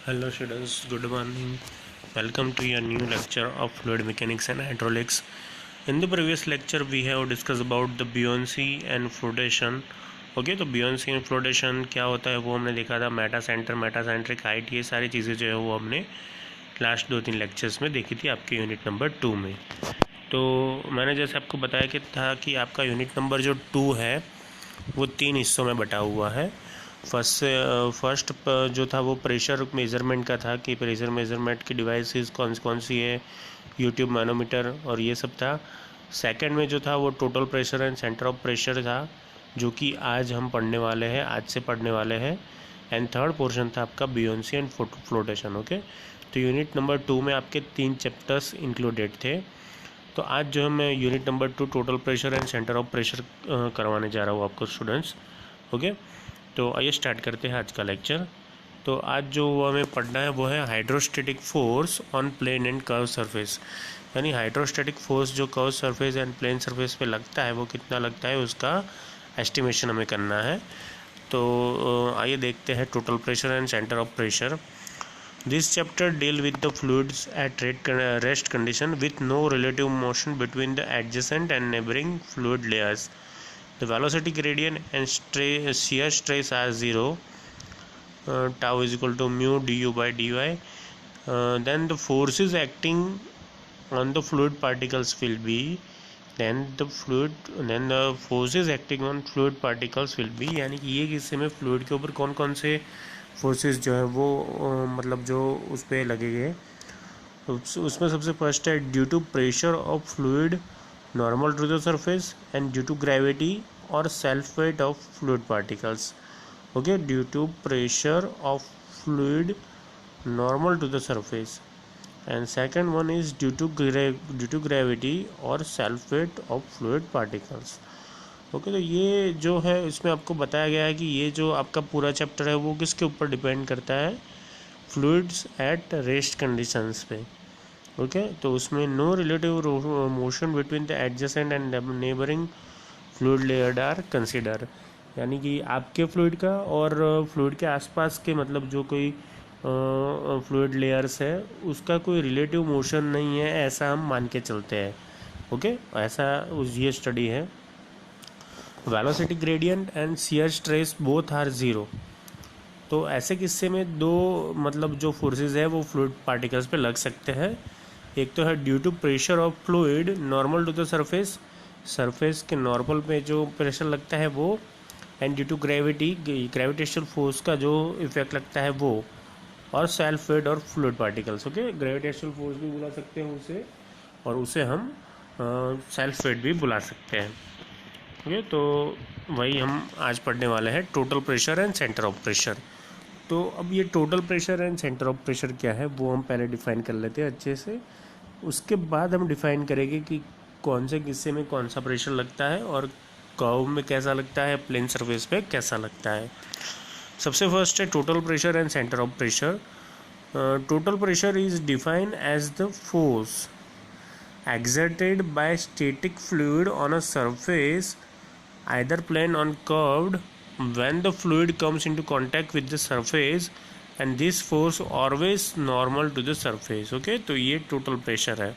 Hello students, good morning. Welcome to your new lecture of fluid mechanics and hydraulics. In the previous lecture we have discussed about the buoyancy and flotation. Okay, तो buoyancy and flotation क्या होता है वो हमने देखा था. Meta centre, metacentric height, ये सारी चीज़ें जो है वो हमने लास्ट 2-3 लेक्चर्स में देखी थी आपके यूनिट नंबर 2 में. तो मैंने जैसे आपको बताया कि था कि आपका यूनिट नंबर जो 2 है वो 3 हिस्सों में बटा हुआ है. फर्स्ट जो था वो प्रेशर मेज़रमेंट का था कि प्रेशर मेज़रमेंट की डिवाइसेस कौन सी है, यूट्यूब मैनोमीटर और ये सब था. सेकंड में जो था वो total pressure and centre of pressure था, जो कि आज हम पढ़ने वाले हैं, आज से पढ़ने वाले हैं. एंड थर्ड पोर्शन था आपका बुओयंसी एंड फ्लोटेशन. ओके, तो यूनिट नंबर 2 में आपके 3 चैप्टर्स इंक्लूडेड थे. तो आज जो है मैं unit number 2 total pressure and centre of pressure करवाने जा रहा हूँ आपको स्टूडेंट्स. ओके, तो आइए स्टार्ट करते हैं आज का लेक्चर. तो आज जो हमें पढ़ना है वो है hydrostatic force on plane and curve surface. यानी हाइड्रोस्टैटिक फोर्स जो curve surface and plane surface पे लगता है वो कितना लगता है उसका एस्टिमेशन हमें करना है. तो आइए देखते हैं total pressure and centre of pressure. This chapter deal with the fluids at rest condition with no relative motion between the adjacent and neighbouring fluid layers. The velocity gradient and shear stress are zero. Tau is equal to mu du by dy. Then the forces acting on the fluid particles will be, then the forces acting on fluid particles will be, यानी कि ये किस्से में fluid के ऊपर कौन कौन से फोर्सेस जो है वो मतलब जो उस पर लगेंगे. उसमें सबसे फर्स्ट है due to pressure of fluid normal to the surface and due to gravity or self weight of fluid particles. Okay, due to pressure of fluid normal to the surface, and second one is due to gravity or self weight of fluid particles. Okay, तो ये जो है इसमें आपको बताया गया है कि ये जो आपका पूरा चैप्टर है वो किसके ऊपर डिपेंड करता है, फ्लूइड्स एट रेस्ट कंडीशंस पे. ओके, तो उसमें no relative motion between the adjacent and neighbouring fluid layer are consider. यानी कि आपके फ्लूइड का और फ्लूइड के आसपास के मतलब जो कोई फ्लूइड लेयर्स है उसका कोई रिलेटिव मोशन नहीं है, ऐसा हम मान के चलते हैं. ओके, ऐसा ये स्टडी है. Velocity gradient and shear stress both are zero. तो ऐसे किस्से में दो मतलब जो फोर्सेस है वो फ्लूइड पार्टिकल्स पे लग सकते हैं. एक तो है due to pressure of fluid normal to the surface, surface के नॉर्मल पे जो प्रेशर लगता है वो, and due to gravitational force का जो इफेक्ट लगता है वो, और सेल्फ वेट और fluid particles. Okay, gravitational force भी बुला सकते हैं उसे, और उसे हम सेल्फ वेट भी बुला सकते हैं. ओके, तो वही हम आज पढ़ने वाले हैं, total pressure and centre of pressure. तो अब ये total pressure and centre of pressure क्या है वो हम पहले डिफाइन कर लेते हैं अच्छे से. उसके बाद हम डिफाइन करेंगे कि कौन से किस्से में कौन सा प्रेशर लगता है और कर्व में कैसा लगता है, प्लेन सरफेस पे कैसा लगता है. सबसे फर्स्ट है total pressure and centre of pressure. Total pressure is defined as the force exerted by static fluid on a surface either plane or curved when the fluid comes into contact with the surface, and this force always normal to the surface. Okay, तो ये total pressure है.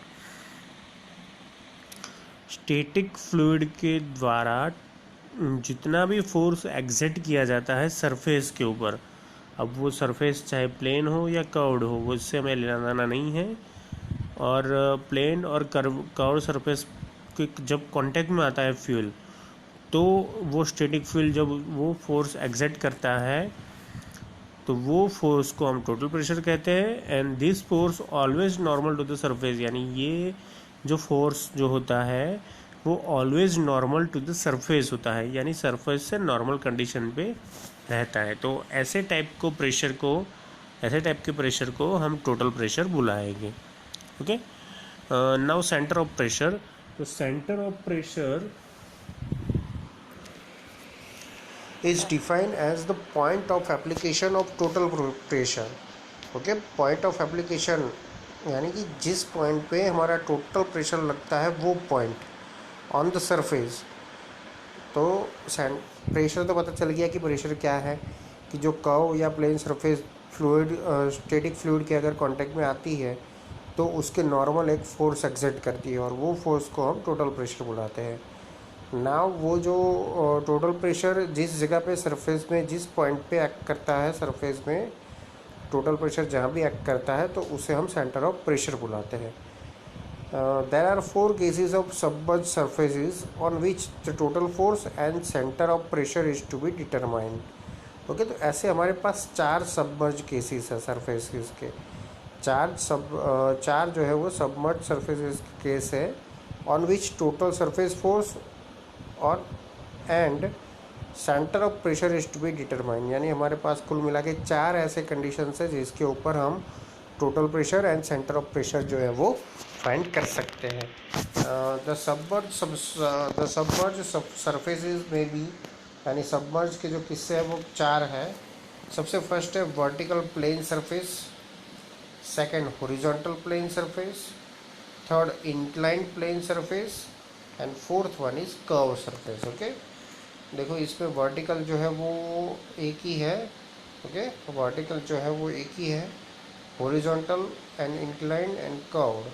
Static fluid के द्वारा जितना भी force exert किया जाता है सरफेस के ऊपर, अब वो सरफेस चाहे प्लेन हो या कर्व्ड हो वो इससे हमें लेना देना नहीं है. और प्लेन और कर्व सरफेस के जब कांटेक्ट में आता है फ्यूल, तो वो स्टैटिक फ्यूल जब वो फोर्स एग्जर्ट करता है तो वो फोर्स को हम टोटल प्रेशर कहते हैं. And this force always normal to the surface, यानी ये जो फोर्स जो होता है वो always normal to the surface होता है, यानी सरफेस से नॉर्मल कंडीशन पे रहता है. तो ऐसे टाइप के प्रेशर को हम टोटल प्रेशर बुलाएंगे. Okay, now centre of pressure. तो centre of pressure is defined as the point of application of total pressure. Okay, point of application यानी कि जिस पॉइंट पे हमारा टोटल प्रेशर लगता है वो पॉइंट ऑन द सरफेस. तो प्रेशर तो पता चल गया कि प्रेशर क्या है, कि जो कर्व या plane surface fluid static fluid के अगर कांटेक्ट में आती है तो उसके नॉर्मल एक फोर्स एक्सर्ट करती है और वो फोर्स को हम टोटल प्रेशर बुलाते हैं। नाउ वो जो टोटल प्रेशर जिस जगह पे सरफेस में जिस पॉइंट पे एक्ट करता है, सरफेस में टोटल प्रेशर जहाँ भी एक्ट करता है तो उसे हम सेंटर ऑफ प्रेशर बुलाते हैं। There are 4 cases of submerged surfaces on which the total force and centre of pressure is to be determined. Okay, तो ऐसे हमारे पास 4 सबमर्ज केसेस है सरफेसेस के। चार जो है वो सबमर्ज सरफेसेस केस है on which total surface force और and centre of pressure is to be determine. यानी हमारे पास कुल मिला के 4 ऐसे कंडीशंस है जिसके ऊपर हम total pressure and centre of pressure जो है वो फाइंड कर सकते हैं। द सबमर्ज सरफेसेस में भी, यानी सबमर्ज के जो किस्से हैं वो 4 है। सबसे फर्स्ट है vertical plane surface, second horizontal plane surface, third inclined plane surface and fourth one is curve surface. Okay, देखो इसमें वर्टिकल जो है वो एक ही है। ओके, वर्टिकल जो है वो एक ही है, horizontal and inclined and curved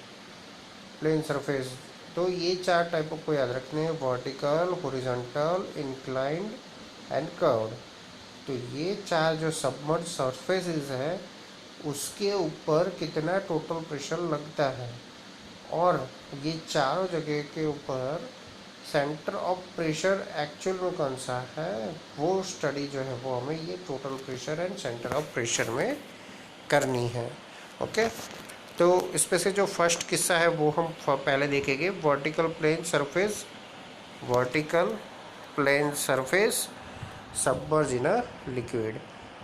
plane surface. तो ये 4 टाइपों को याद रखने हैं, vertical, horizontal, inclined and curved. तो ये 4 जो सबमर्ज सरफेसेस है उसके ऊपर कितना टोटल प्रेशर लगता है और ये चारों जगह के ऊपर सेंटर ऑफ प्रेशर एक्चुअल में कौन सा है, वो स्टडी जो है वो हमें ये total pressure and centre of pressure में करनी है। ओके, तो इसमें से जो फर्स्ट किस्सा है वो हम पहले देखेंगे। Vertical plane surface, vertical plane surface submerge in a liquid.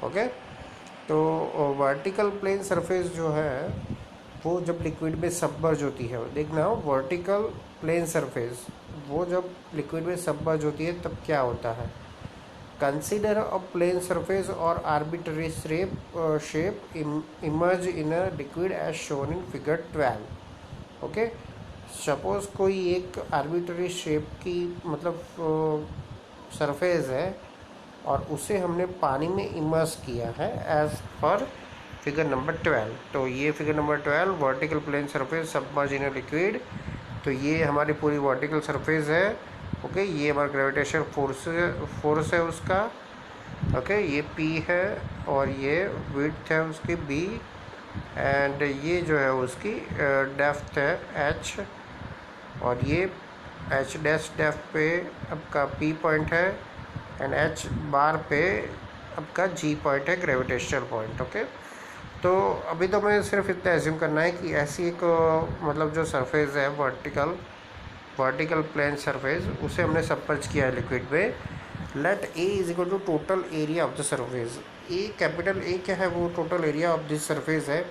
Okay, तो वर्टिकल प्लेन सरफेस जो है वो जब लिक्विड में सबमर्ज होती है, देखना हो वर्टिकल प्लेन सरफेस वो जब लिक्विड में सबमर्ज होती है तब क्या होता है। कंसीडर अ प्लेन सरफेस और arbitrary shape emerge in a liquid as shown in figure 12। Okay, suppose कोई एक आर्बिट्ररी शेप की मतलब सरफेस है और उसे हमने पानी में इमर्स किया है एज पर फिगर नंबर 12। तो ये figure number 12 vertical plane surface submerge in liquid. तो ये हमारी पूरी वर्टिकल सरफेस है। ओके, ये हमारा ग्रेविटेशन फोर्स है उसका। ओके, ये P है और ये विड्थ है उसकी B एंड ये जो है उसकी डेप्थ है H और ये H डैश डेप्थ पे आपका P पॉइंट है एंड H बार पे आपका G पॉइंट है, ग्रेविटेशनल पॉइंट। ओके, तो अभी तो मैं सिर्फ इतना एज्यूम करना है कि ऐसी एक मतलब जो सरफेस है वर्टिकल प्लेन सरफेस उसे हमने सबमर्ज किया है लिक्विड में। Let A is equal to total area of the surface. A capital A क्या है, वो total area of this surface है।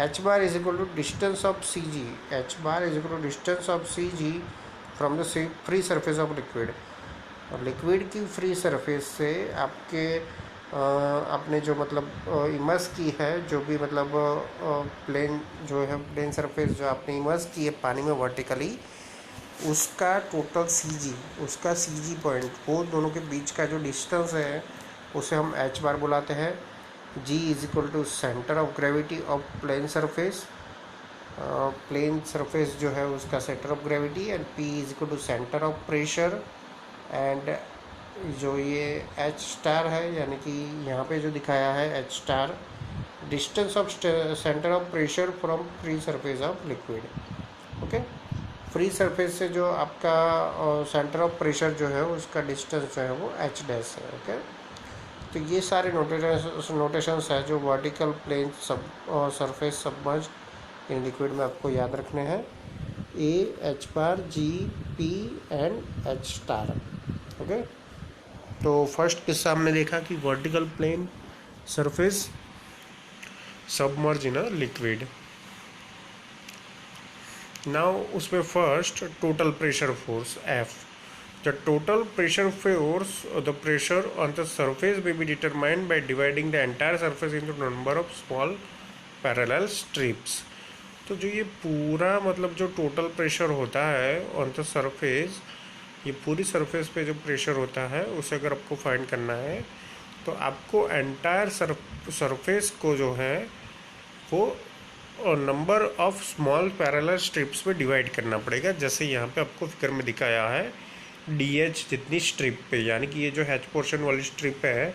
H bar is equal to distance of CG, H bar is equal to distance of CG from the free surface of liquid. और liquid की free surface से आपने जो मतलब इमर्स की है, जो भी मतलब प्लेन जो है प्लेन सरफेस जो आपने इमर्स की है पानी में वर्टिकली, उसका टोटल CG, उसका CG पॉइंट, वो दोनों के बीच का जो डिस्टेंस है उसे हम H बार बुलाते हैं। G is equal to centre of gravity of plane surface, plane surface जो है उसका centre of gravity and P is equal to centre of pressure and जो ये H स्टार है, यानी कि यहाँ पे जो दिखाया है H star, distance of centre of pressure from free surface of liquid. Okay, free surface से जो आपका सेंटर ऑफ प्रेशर जो है उसका डिस्टेंस जो है वो H डैश है। ओके, तो ये सारे नोटेशंस है जो vertical plane surface submerge in liquid में आपको याद रखने हैं। A, H bar, G, P and H star. Okay, तो फर्स्ट किस्सा हमने देखा कि vertical plane surface submerge in a liquid. Now उसमें first total pressure force F। The total pressure force, the pressure on the surface may be determined by dividing the entire surface into number of small parallel strips। तो जो ये पूरा मतलब जो total pressure होता है on the surface, ये पूरी सरफेस पे जो प्रेशर होता है उसे अगर आपको फाइंड करना है तो आपको एंटायर सरफेस को जो है वो number of small parallel strips में डिवाइड करना पड़ेगा। जैसे यहाँ पे आपको फिगर में दिखाया है DH जितनी स्ट्रिप पे, यानी कि ये जो हैच पोर्शन वाली स्ट्रिप है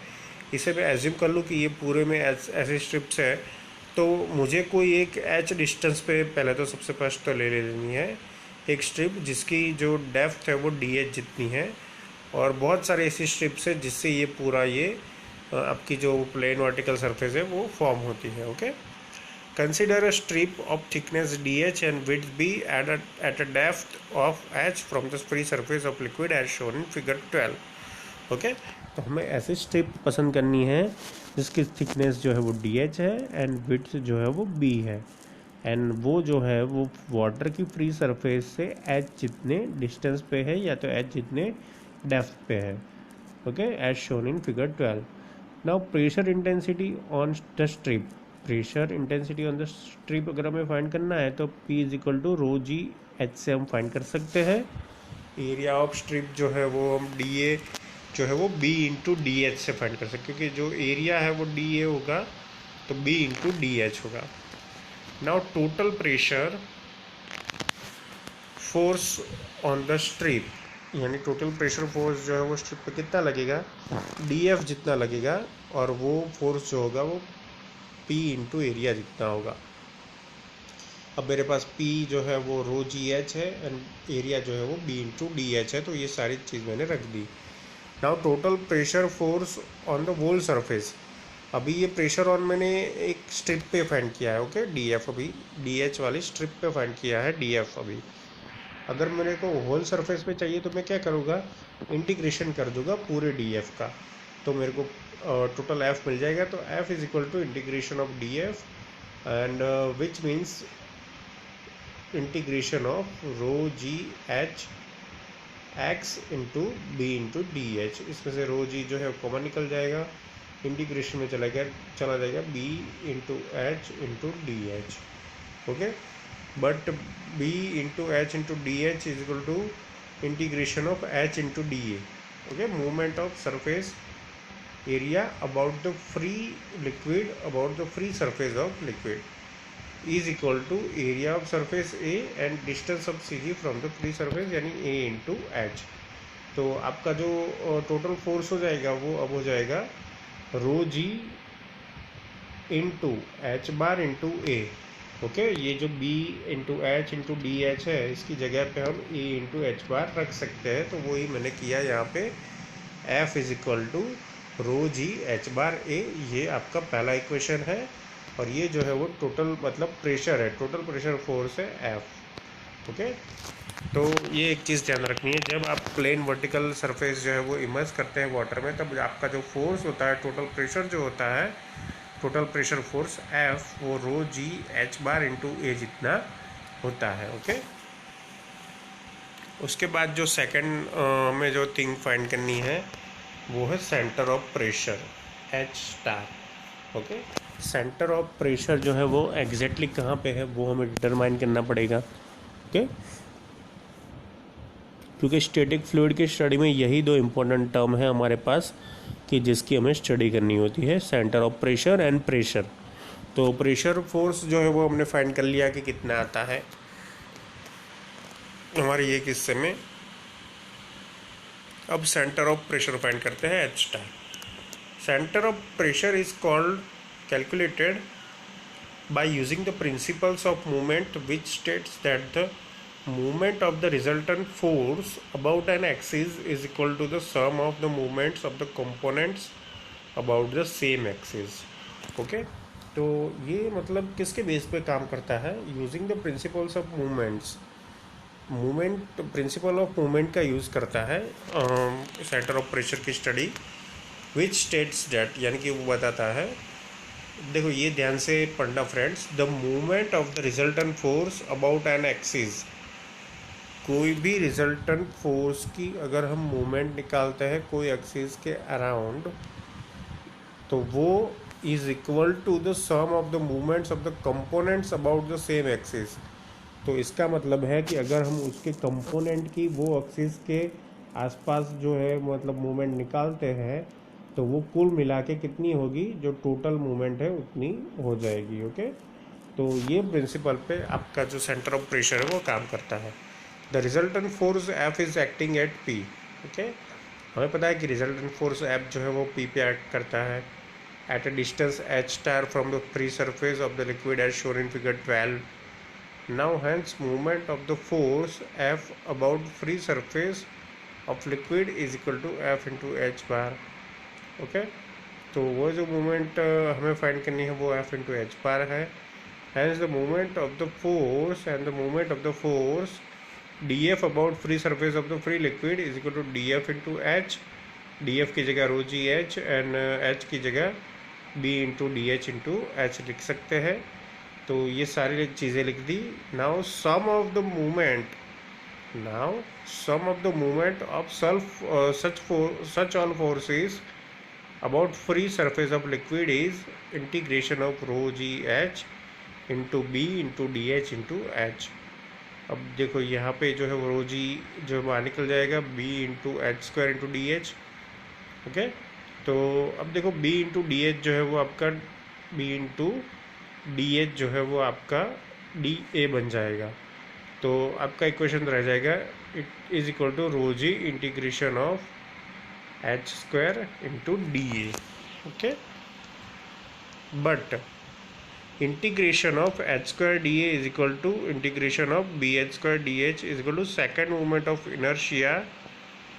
इसे मैं एज्यूम कर लूँ कि ये पूरे में ऐसे स्ट्रिप्स है, तो मुझे कोई एक H डिस्टेंस पे पहले तो सबसे फर्स्ट तो ले लेनी है एक स्ट्रिप जिसकी जो डेप्थ है वो DH जितनी है, और बहुत सारे ऐसी स्ट्रिप्स है जिससे ये पूरा ये आपकी जो प्लेन वर्टिकल सरफेस है वो फॉर्म होती है। Okay, consider a strip of thickness DH and width B at a depth of H from the free surface of liquid as shown in figure 12। Okay, तो हमें ऐसी स्ट्रिप पसंद करनी है जिसकी थिकनेस जो है वो DH है एंड विड्थ जो है वो B है, एंड वो जो है वो वाटर की फ्री सरफेस से H जितने डिस्टेंस पे है या तो H जितने डेप्थ पे है। Okay, as shown in figure 12। Now pressure intensity on the strip, pressure intensity on the strip अगर हमें फाइंड करना है तो P is equal to rho G H से हम फाइंड कर सकते हैं। एरिया ऑफ स्ट्रिप जो है वो हम DA जो है वो B इंटू DH से फाइंड कर सकते हैं, क्योंकि जो एरिया है वो DA होगा तो B इंटू DH होगा। Now total pressure force on the strip, यानी टोटल प्रेशर फोर्स जो है वो स्ट्रिप पे कितना लगेगा, DF जितना लगेगा, और वो फोर्स जो होगा वो P इंटू एरिया जितना होगा। अब मेरे पास P जो है वो रो जी एच है एंड एरिया जो है वो B इंटू DH है, तो ये सारी चीज़ मैंने रख दी। Now total pressure force on the whole surface, अभी ये प्रेशर ऑन मैंने एक स्ट्रिप पे फाइंड किया है। ओके, DF अभी DH वाली स्ट्रिप पे फाइंड किया है DF अभी। अगर मेरे को होल सरफेस पे चाहिए तो मैं क्या करूँगा, इंटीग्रेशन कर दूंगा पूरे DF का, तो मेरे को टोटल F मिल जाएगा। तो F is equal to integration of DF and which means integration of rho G H X into B into DH। इसमें से रो जी जो है कॉमन निकल जाएगा, इंटीग्रेशन में चला जाएगा B into H into DH। Okay, but B into H into DH is equal to integration of H into DA। okay, movement of surface area about the free liquid, about the free surface of liquid is equal to area of surface A and distance of CG from the free surface, यानी A into H। तो आपका जो total force हो जाएगा वो अब हो जाएगा रो जी इंटू एच बार इंटू ए। ओके, ये जो B into H into DH है इसकी जगह पे हम A इंटू एच बार रख सकते हैं, तो वही मैंने किया यहाँ पे। F is equal to rho G H bar A, ये आपका पहला इक्वेशन है, और ये जो है वो टोटल मतलब प्रेशर है, टोटल प्रेशर फोर्स है F। ओके, तो ये एक चीज़ ध्यान रखनी है, जब आप प्लेन वर्टिकल सरफेस जो है वो इमर्स करते हैं वाटर में, तब आपका जो फोर्स होता है, टोटल प्रेशर जो होता है, टोटल प्रेशर फोर्स F वो रो जी एच बार इंटू ए जितना होता है। ओके, उसके बाद जो सेकंड में जो थिंग फाइंड करनी है वो है centre of pressure H star. Okay, centre of pressure जो है वो एग्जैक्टली कहाँ पे है वो हमें डिटरमाइन करना पड़ेगा। ओके, क्योंकि स्टैटिक फ्लूइड की स्टडी में यही दो इम्पोर्टेंट टर्म है हमारे पास कि जिसकी हमें स्टडी करनी होती है, centre of pressure and pressure. तो प्रेशर फोर्स जो है वो हमने फाइंड कर लिया कि कितना आता है हमारे ये किस्से में। अब सेंटर ऑफ प्रेशर फाइंड करते हैं H star. Centre of pressure is called calculated by using the principles of movement, which states that the movement of the resultant force about an axis is equal to the sum of the movements of the components about the same axis। Okay, तो ये मतलब किसके base पे काम करता है, using the principles of movements, movement principle of movement का use करता है सेंटर ऑफ प्रेशर की स्टडी, विच स्टेट्स दैट, यानी कि वो बताता है, देखो ये ध्यान से पढ़ना friends, the movement of the resultant force about an axis, कोई भी रिजल्टेंट फोर्स की अगर हम मूवमेंट निकालते हैं कोई एक्सिस के अराउंड, तो वो is equal to the sum of the movements of the components about the same axis. तो इसका मतलब है कि अगर हम उसके कंपोनेंट की वो एक्सिस के आसपास जो है मतलब मूवमेंट निकालते हैं, तो वो कुल मिला के कितनी होगी, जो टोटल मूवमेंट है उतनी हो जाएगी। ओके, तो ये प्रिंसिपल पे आपका जो सेंटर ऑफ प्रेशर है वो काम करता है। The resultant force F is acting at P. Okay, हमें पता है कि रिजल्टेंट फोर्स एफ जो है वो पी पे एक्ट करता है at a distance H star from the free surface of the liquid as shown in figure 12। Now hence movement of the force F about free surface of liquid is equal to F into H bar. Okay, तो वो जो movement हमें find करनी है वो F into H bar है। Hence the movement of the force and the movement of the force D F about free surface of the free liquid is equal to D F into H. D F की जगह rho G H and H की जगह B into D H into H लिख सकते हैं। तो ये सारी चीज़ें लिख दी। Now sum of the movement of such all forces about free surface of liquid is integration of rho g h into b into dh into h। अब देखो यहाँ पे जो है वो रो जी जो बाहर निकल जाएगा, b into H square into D H. Okay, तो अब देखो b इंटू डी एच जो है वो आपका b इंटू डी एच जो है वो आपका डी ए बन जाएगा। तो आपका इक्वेशन रह जाएगा it is equal to rho G integration of H square into D A. Okay, but integration of H square D A is equal to integration of B H square D H is equal to second movement of inertia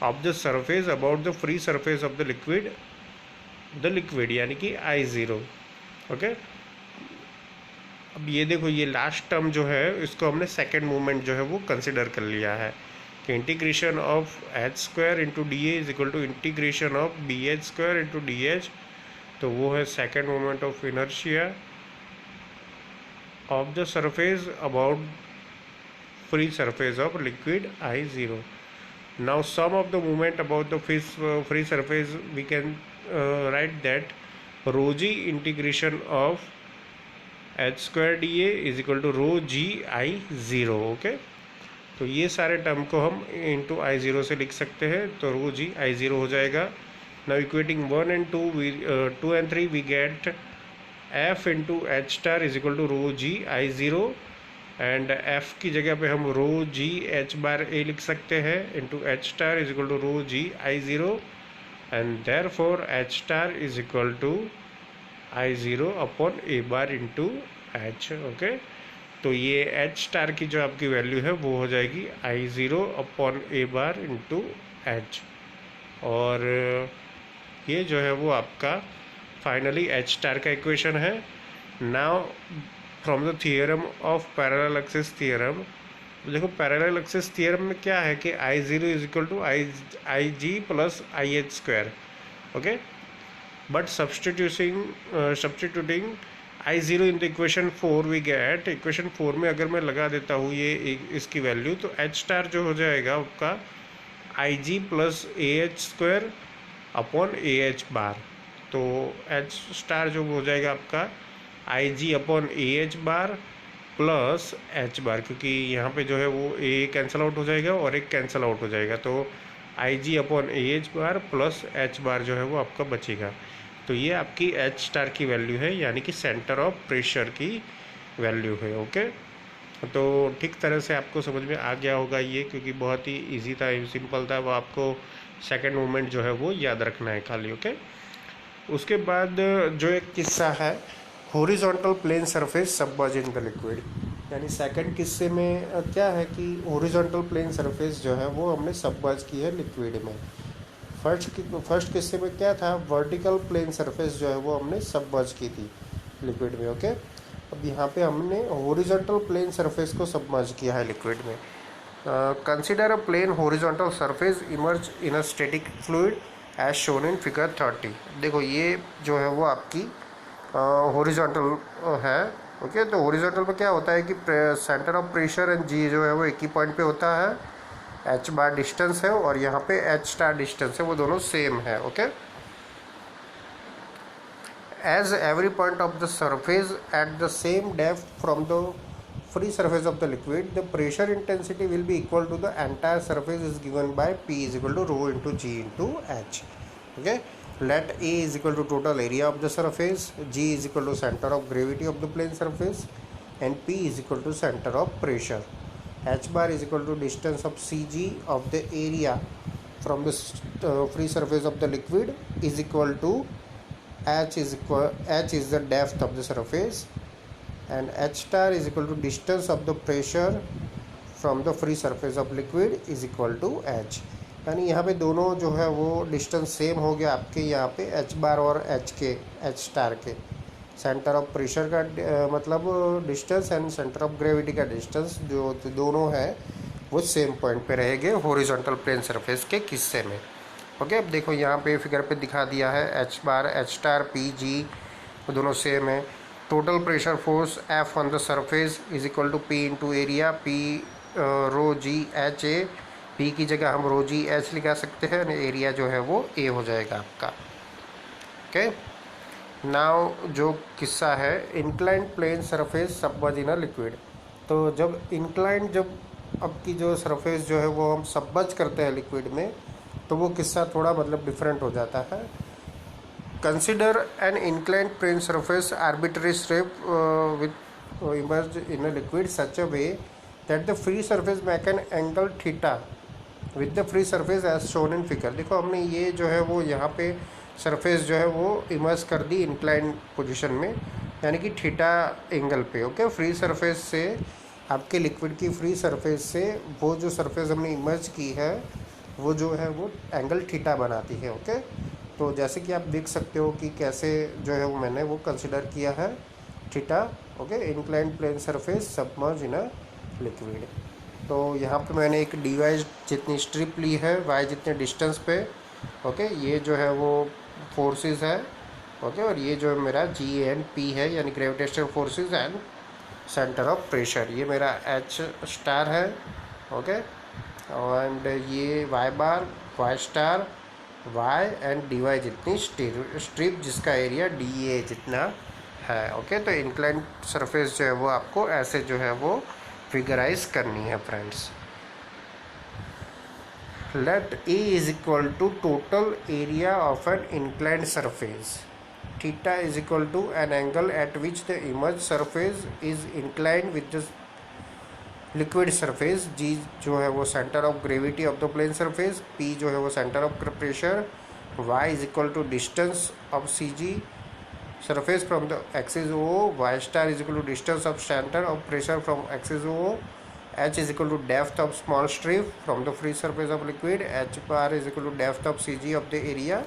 of the surface about the free surface of the liquid यानी कि I zero. Okay, अब ये देखो ये last term जो है इसको हमने सेकेंड मूवमेंट जो है वो कंसिडर कर लिया है कि integration of H square into D A is equal to integration of B H square into D H. तो वो है second movement of inertia of the surface about free surface of liquid I zero. Now sum of the movement about the free surface we can write that rho G integration of H square D A is equal to rho G I zero. Okay, तो ये सारे term को हम into आई zero से लिख सकते हैं, तो रो जी आई ज़ीरो हो जाएगा। Now equating 1 and 2 and 3 we get F into H star is equal to rho G I zero and F की जगह पे हम रो जी एच बार ए लिख सकते हैं into H star is equal to rho G I zero and therefore H star is equal to I zero upon A bar into H. Okay, तो ये H star की जो आपकी वैल्यू है वो हो जाएगी I zero upon A bar into H, और ये जो है वो आपका फाइनली एच स्टार का इक्वेशन है। Now from the theorem of parallel axis theorem, देखो पैरेलल एक्सिस थियरम में क्या है कि I zero is equal to I G plus I H square. Okay, but substituting I zero in the equation 4 we get equation 4 में अगर मैं लगा देता हूँ ये इसकी वैल्यू, तो एच स्टार जो हो जाएगा आपका I G plus A H square upon A H bar. तो एच स्टार जो हो जाएगा आपका I G upon A H bar plus H bar, क्योंकि यहाँ पे जो है वो ए कैंसिल आउट हो जाएगा और एक कैंसिल आउट हो जाएगा, तो I G upon A H bar plus H bar जो है वो आपका बचेगा। तो ये आपकी एच स्टार की वैल्यू है, यानी कि सेंटर ऑफ प्रेशर की वैल्यू है। ओके, तो ठीक तरह से आपको समझ में आ गया होगा ये, क्योंकि बहुत ही इजी था, सिंपल था। वो आपको सेकंड मूवमेंट जो है वो याद रखना है खाली। ओके, उसके बाद जो एक किस्सा है horizontal plane surface submerge in the liquid, यानी सेकंड किस्से में क्या है कि हॉरिजॉन्टल प्लेन सरफेस जो है वो हमने सबमर्ज की है लिक्विड में। फर्स्ट किस्से में क्या था, वर्टिकल प्लेन सरफेस जो है वो हमने सबमर्ज की थी लिक्विड में। ओके, अब यहाँ पे हमने हॉरिजॉन्टल प्लेन सरफेस को सबमर्ज किया है लिक्विड में। Consider a plane horizontal surface emerge in a static fluid as shown in figure 30। देखो ये जो है वो आपकी हॉरिजॉन्टल है। ओके, तो हॉरिजॉन्टल में क्या होता है कि सेंटर ऑफ प्रेशर एंड जी जो है वो एक ही पॉइंट पे होता है, एच बार डिस्टेंस है और यहाँ पे एच स्टार डिस्टेंस है, वो दोनों सेम है। Okay, as every point of the surface at the same depth from the free surface of the liquid the pressure intensity will be equal to the entire surface is given by P is equal to rho into G into H. Okay, let A is equal to total area of the surface, G is equal to center of gravity of the plane surface, and P is equal to center of pressure. H bar is equal to distance of CG of the area from the free surface of the liquid is equal to H is the depth of the surface, and H star is equal to distance of the pressure from the free surface of liquid is equal to H. यानी यहाँ पे दोनों जो है वो distance same हो गया आपके यहाँ पे H बार और H स्टार के सेंटर ऑफ प्रेशर का मतलब distance and centre of gravity का डिस्टेंस जो दोनों है वो सेम पॉइंट पे रहेंगे हॉरिजॉन्टल प्लेन सरफेस के किस्से में। ओके, अब देखो यहाँ पे फिगर पे दिखा दिया है H bar H star P G वो दोनों सेम है। Total pressure force F on the surface is equal to P into area, P rho G H A, P की जगह हम रो जी एच लिखा सकते हैं, एरिया जो है वो A हो जाएगा आपका। ओके, नाउ जो किस्सा है inclined plane surface submerge in a liquid. तो जब इंक्लाइंड जब आपकी जो सरफेस जो है वो हम सबमर्ज करते हैं लिक्विड में तो वो किस्सा थोड़ा मतलब डिफरेंट हो जाता है। Consider an inclined plane surface arbitrary strip with emerge in a liquid such a way that the free surface make an angle theta with the free surface as shown in figure. देखो हमने ये जो है वो यहाँ पे surface जो है वो इमर्ज कर दी इंक्लाइन पोजीशन में, यानी कि थीटा एंगल पे। ओके, फ्री सरफेस से आपके लिक्विड की फ्री सरफेस से वो जो सरफेस हमने इमर्ज की है वो जो है वो एंगल थीटा बनाती है। ओके, तो जैसे कि आप देख सकते हो कि कैसे जो है वो मैंने वो कंसिडर किया है theta. Okay, inclined plane surface submerge in a liquid. तो यहाँ पे मैंने एक dy जितनी स्ट्रिप ली है y जितने डिस्टेंस पे। ओके, ये जो है वो फोर्सेस है। ओके, और ये जो है मेरा G एंड P है यानी gravitational forces and centre of pressure, ये मेरा H स्टार है। ओके, एंड ये y bar y star y and dy जितनी स्ट्रिप जिसका एरिया dA जितना है। ओके, तो इंक्लाइंड सरफेस जो है वो आपको ऐसे जो है वो फिगराइज करनी है friends. Let A is equal to total area of an inclined surface, theta is equal to an angle at which the emerge surface is inclined with the liquid surface, G जो है वो centre of gravity of the plane surface, P जो है वो centre of pressure, Y is equal to distance of CG surface from the axis O, y star is equal to distance of center of pressure from axis O, H is equal to depth of small strip from the free surface of liquid, H bar is equal to depth of CG of the area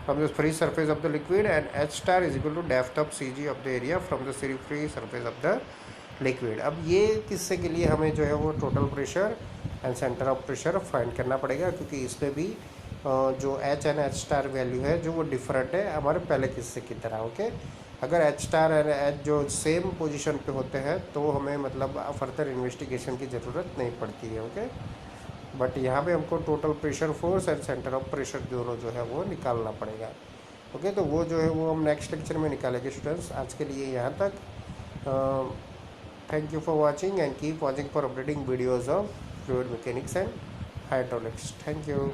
from the free surface of the liquid, and H star is equal to depth of CG of the area from the free surface of the liquid। अब ये किस्से के लिए हमें जो है वो total pressure and centre of pressure find करना पड़ेगा, क्योंकि इसमें भी जो H and H star value है जो वो डिफरेंट है हमारे पहले किस्से की तरह। ओके, अगर H स्टार एंड H जो सेम पोजीशन पे होते हैं तो हमें मतलब फर्दर इन्वेस्टिगेशन की ज़रूरत नहीं पड़ती है। ओके, बट यहाँ पे हमको total pressure force and centre of pressure दोनों जो है वो निकालना पड़ेगा। ओके, तो वो जो है वो हम नेक्स्ट लेक्चर में निकालेंगे स्टूडेंट्स। आज के लिए यहाँ तक। Thank you for watching and keep watching for updating videos of fluid mechanics and hydraulics. Thank you.